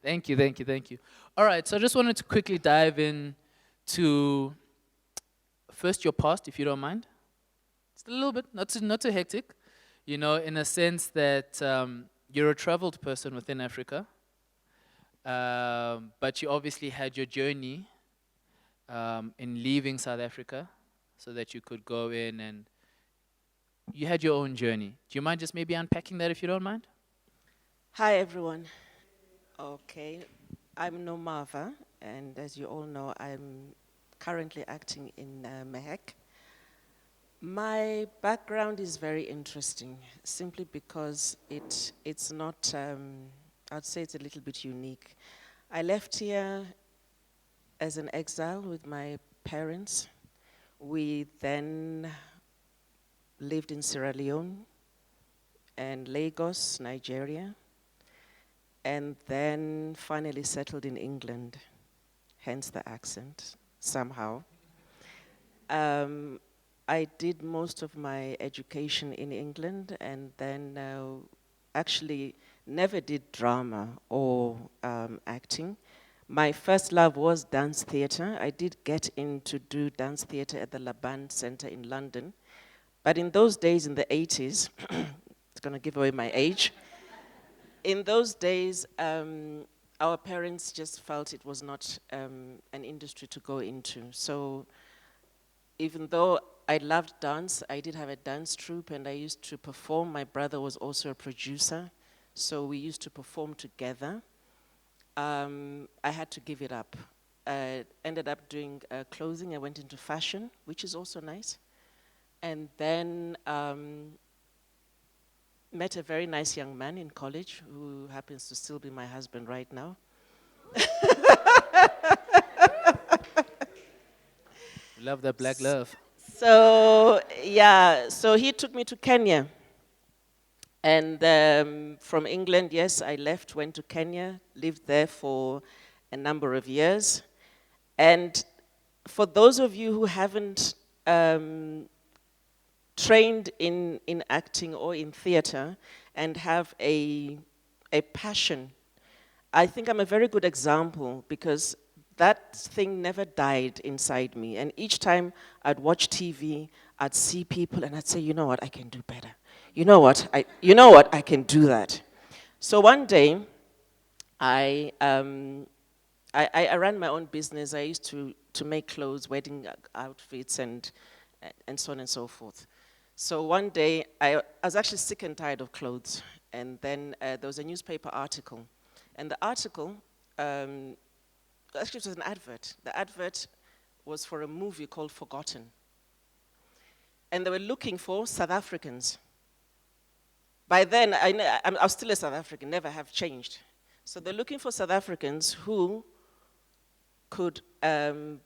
Thank you, thank you, thank you. All right, so I just wanted to quickly dive in to first your past, if you don't mind. Just a little bit, not too hectic. You know, in a sense that you're a traveled person within Africa, but you obviously had your journey in leaving South Africa so that you could go in and you had your own journey. Do you mind just maybe unpacking that if you don't mind? Hi, everyone. Okay, I'm Nomava, and as you all know, I'm currently acting in Mehek. My background is very interesting, simply because it's not, I'd say it's a little bit unique. I left here as an exile with my parents. We then lived in Sierra Leone and Lagos, Nigeria, and then finally settled in England, hence the accent, somehow. Um, I did most of my education in England and then actually never did drama or acting. My first love was dance theatre. I did get in to do dance theatre at the Laban Centre in London. But in those days, in the 80s, it's going to give away my age, in those days, our parents just felt it was not an industry to go into. So even though I loved dance, I did have a dance troupe and I used to perform. My brother was also a producer, so we used to perform together. I had to give it up. I ended up doing clothing. I went into fashion, which is also nice. And then met a very nice young man in college who happens to still be my husband right now. Love that black love. So, yeah, so he took me to Kenya. And from England, yes, I left, went to Kenya, lived there for a number of years. And for those of you who haven't trained in acting or in theater and have a passion, I think I'm a very good example because that thing never died inside me. And each time I'd watch TV, I'd see people and I'd say, you know what, I can do better. You know what, I can do that. So one day, I ran my own business. I used to make clothes, wedding outfits, and so on and so forth. So one day, I was actually sick and tired of clothes. And then there was a newspaper article. And the article, actually it was an advert. The advert was for a movie called Forgotten. And they were looking for South Africans. By then, I was still a South African, never have changed. So they're looking for South Africans who could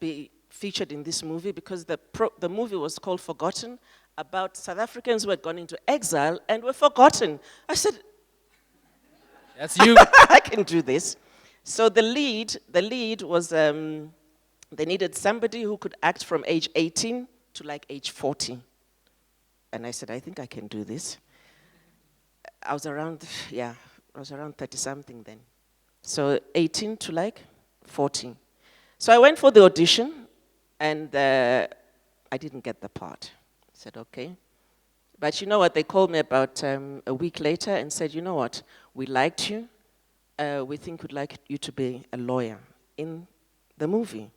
be featured in this movie because the movie was called Forgotten, about South Africans who had gone into exile and were forgotten. I said, That's you. I can do this. So the lead was, they needed somebody who could act from age 18 to like age 40. And I said, I think I can do this. I was around 30-something then. So 18 to like 40. So I went for the audition, and I didn't get the part. I said, okay. But you know what? They called me about a week later and said, you know what? We liked you. We think we'd like you to be a lawyer in the movie.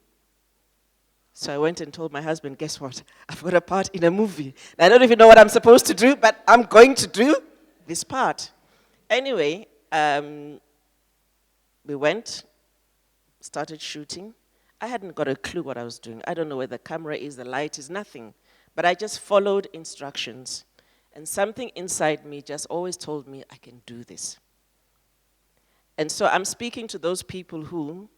So I went and told my husband, guess what? I've got a part in a movie. I don't even know what I'm supposed to do, but I'm going to do this part. Anyway, we went, started shooting. I hadn't got a clue what I was doing. I don't know where the camera is, the light is, nothing. But I just followed instructions. And something inside me just always told me, I can do this. And so I'm speaking to those people who,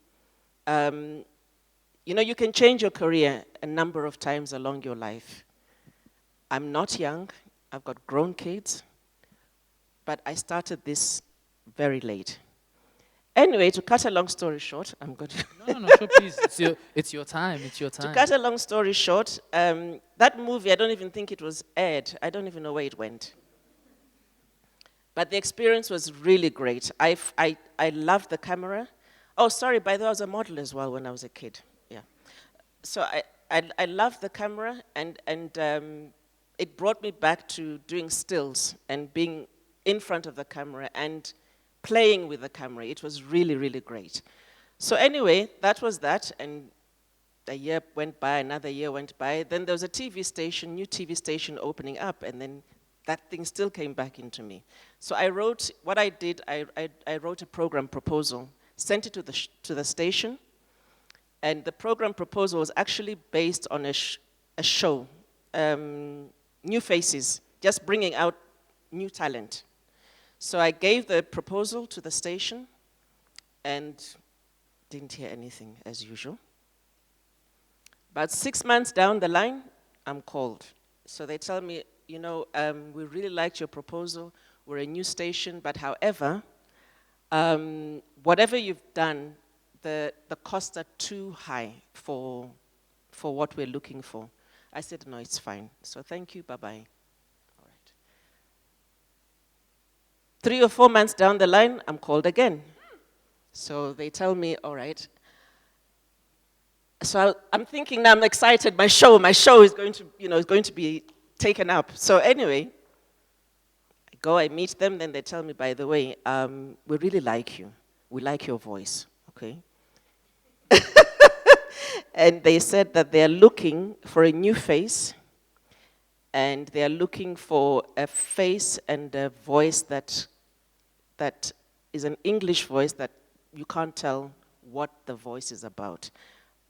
you can change your career a number of times along your life. I'm not young. I've got grown kids. But I started this very late. Anyway, to cut a long story short, I'm good. No, sure, please. It's your time. It's your To time. cut a long story short, that movie, I don't even think it was aired. I don't even know where it went. But the experience was really great. I loved the camera. Oh, sorry, by the way, I was a model as well when I was a kid. Yeah. So I loved the camera, and it brought me back to doing stills and being in front of the camera and playing with the camera. It was really, really great. So anyway, that was that, and a year went by, another year went by. Then there was a TV station, new TV station opening up, and then that thing still came back into me. So I wrote, what I did, I wrote a program proposal, sent it to the station, and the program proposal was actually based on a show, New Faces, just bringing out new talent. So I gave the proposal to the station and didn't hear anything as usual. About 6 months down the line, I'm called. So they tell me, you know, we really liked your proposal. We're a new station, but however, whatever you've done, the costs are too high for what we're looking for. I said, no, it's fine. So thank you, bye-bye. All right. 3 or 4 months down the line, I'm called again. So they tell me, all right. So I'm thinking now, I'm excited, my show is going to, is going to be taken up. So anyway, I go, I meet them, then they tell me, by the way, we really like you. We like your voice, okay? And they said that they are looking for a new face, and they are looking for a face and a voice that is an English voice that you can't tell what the voice is about.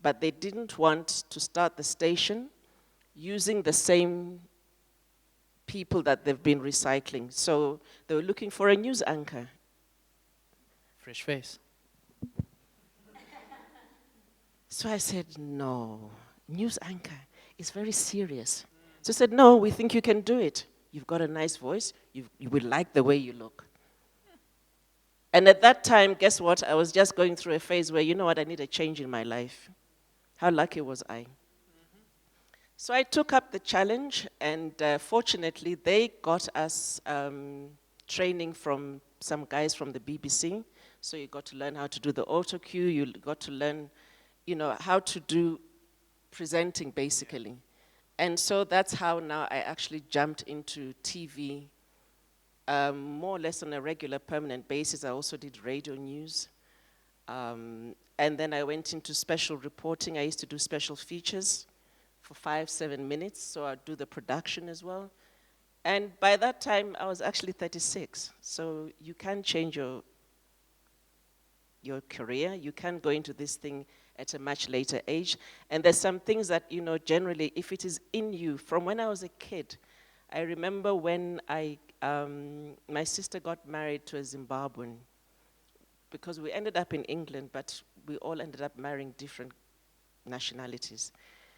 But they didn't want to start the station using the same people that they've been recycling. So they were looking for a news anchor. Fresh face. So I said, no, news anchor is very serious. So I said, no, we think you can do it. You've got a nice voice. You will like the way you look. And at that time, guess what? I was just going through a phase where, you know what, I need a change in my life. How lucky was I? Mm-hmm. So I took up the challenge, and fortunately, they got us training from some guys from the BBC. So you got to learn how to do the auto cue. You got to learn, how to do presenting, basically. And so that's how now I actually jumped into TV, more or less on a regular, permanent basis. I also did radio news. And then I went into special reporting. I used to do special features for 5-7 minutes, so I'd do the production as well. And by that time, I was actually 36. So you can change your career. You can go into this thing at a much later age. And there's some things that, generally, if it is in you, from when I was a kid, I remember when my sister got married to a Zimbabwean, because we ended up in England, but we all ended up marrying different nationalities.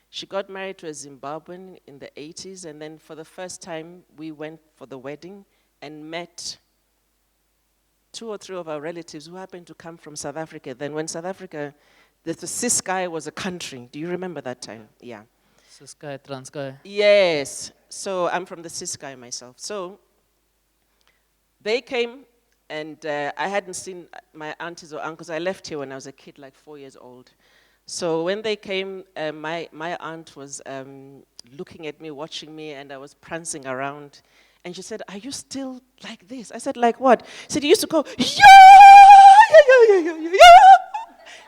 She got married to a Zimbabwean in the 80s, and then for the first time, we went for the wedding and met 2 or 3 of our relatives who happened to come from South Africa. Then when South Africa, the Ciskei was a country. Do you remember that time? Yeah. Ciskei, Transkei. Yes. So I'm from the Ciskei myself. So they came, and I hadn't seen my aunties or uncles. I left here when I was a kid, like 4 years old. So when they came, my aunt was looking at me, watching me, and I was prancing around. And she said, are you still like this? I said, like what? She said, you used to go, yeah.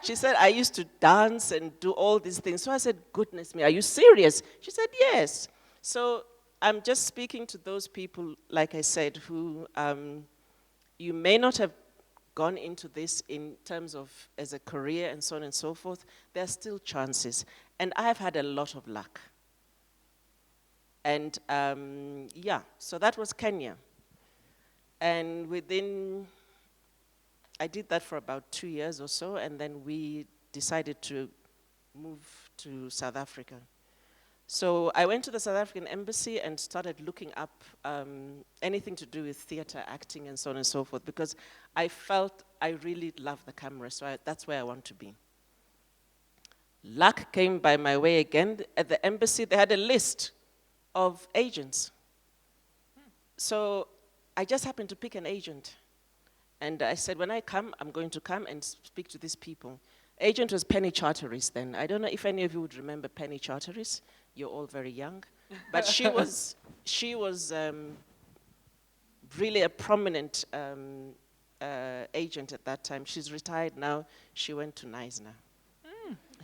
She said, I used to dance and do all these things. So I said, goodness me, are you serious? She said, yes. So I'm just speaking to those people, like I said, who you may not have gone into this in terms of as a career and so on and so forth. There are still chances. And I've had a lot of luck. And so that was Kenya. And I did that for about 2 years or so, and then we decided to move to South Africa. So I went to the South African embassy and started looking up anything to do with theater, acting, and so on and so forth, because I felt I really love the camera, so that's where I want to be. Luck came by my way again. At the embassy, they had a list of agents. So I just happened to pick an agent. And I said, when I come, I'm going to come and speak to these people. Agent was Penny Charteris then. I don't know if any of you would remember Penny Charteris. You're all very young. But she was really a prominent agent at that time. She's retired now. She went to Neisner.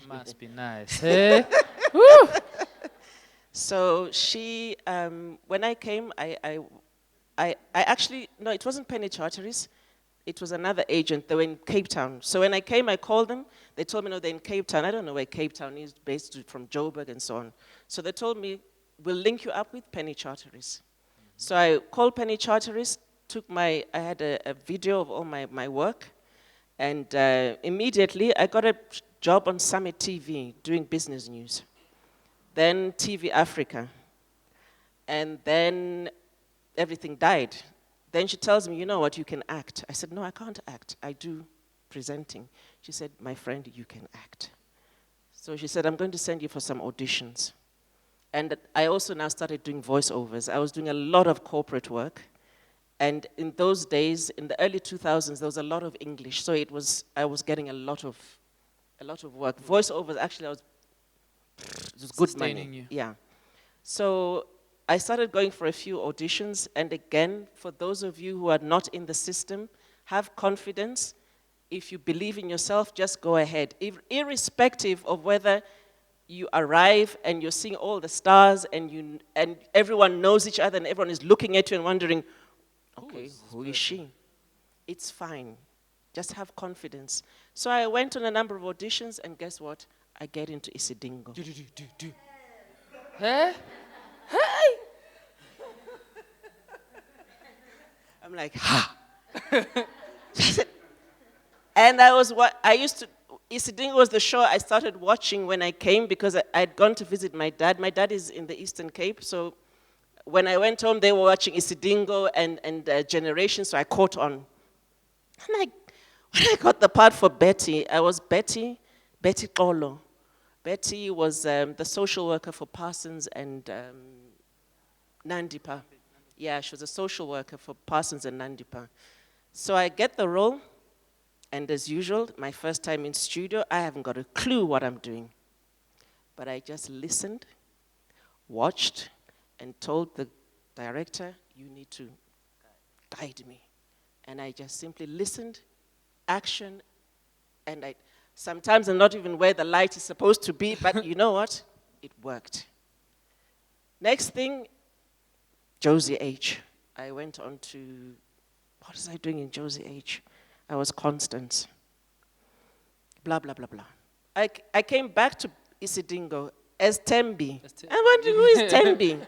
Must be nice. Hey? Woo! So she, when I came, I actually, no, it wasn't Penny Charteris. It was another agent. They were in Cape Town. So when I came, I called them. They told me, no, they're in Cape Town. I don't know where Cape Town is, based from Joburg and so on. So they told me, we'll link you up with Penny Charteris. So I called Penny Charteris, I had a video of all my work, and immediately I got a job on Summit TV doing business news. Then TV Africa. And then everything died. Then she tells me, you know what, you can act. I said, no, I can't act. I do presenting. She said, my friend, you can act. So she said, I'm going to send you for some auditions. And I also now started doing voiceovers. I was doing a lot of corporate work. And in those days, in the early 2000s, there was a lot of English. So I was getting a lot of work. Voiceovers, actually, it was good Sustaining money. you. Yeah. So I started going for a few auditions, and again, for those of you who are not in the system, have confidence. If you believe in yourself, just go ahead. Irrespective of whether you arrive and you're seeing all the stars and everyone knows each other and everyone is looking at you and wondering, okay, who is she? It's fine. Just have confidence. So I went on a number of auditions, and guess what? I get into Isidingo. Hey? Hey! I'm like, ha! And Isidingo was the show I started watching when I came because I'd gone to visit my dad. My dad is in the Eastern Cape, so when I went home, they were watching Isidingo and Generation, so I caught on. And when I got the part for Betty, I was Betty Kolo. Betty was the social worker for Parsons and Nandipa. Yeah, she was a social worker for Parsons and Nandipa. So I get the role, and as usual, my first time in studio, I haven't got a clue what I'm doing. But I just listened, watched, and told the director, you need to guide me. And I just simply listened, action, and sometimes I'm not even where the light is supposed to be, but you know what? It worked. Next thing, Josie H. I went on to, what was I doing in Josie H? I was Constance. Blah, blah, blah, blah. I came back to Isidingo as Tembi. I wondered, who is Tembi?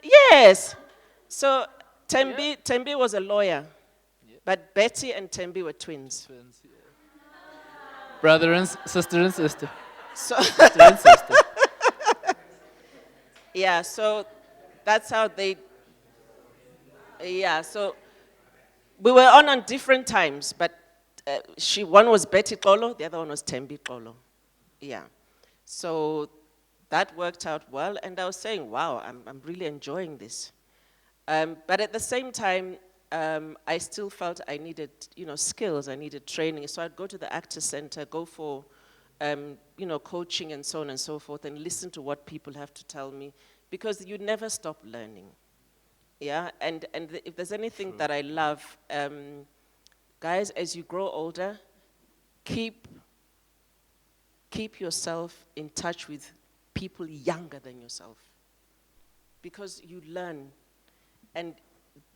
Yes. So Tembi was a lawyer. Yeah. But Betty and Tembi were twins. Twins, yeah. Brother and sister and sister. So Sister and sister. Yeah, so that's how they, yeah, so we were on different times, but one was Betty Kolo, the other one was Tembi Kolo. Yeah. So that worked out well, and I was saying, wow, I'm really enjoying this. But at the same time, I still felt I needed, skills, I needed training. So I'd go to the Actors Center, go for, coaching and so on and so forth, and listen to what people have to tell me, because you never stop learning. Yeah, and if there's anything True. That I love, guys, as you grow older, keep yourself in touch with people younger than yourself, because you learn, and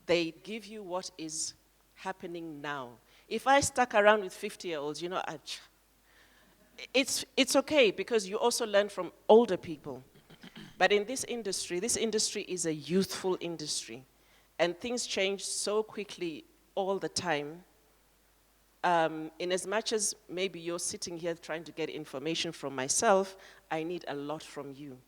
they give you what is happening now. If I stuck around with 50-year-olds, it's okay, because you also learn from older people. But in this industry is a youthful industry, and things change so quickly all the time. In as much as maybe you're sitting here trying to get information from myself, I need a lot from you.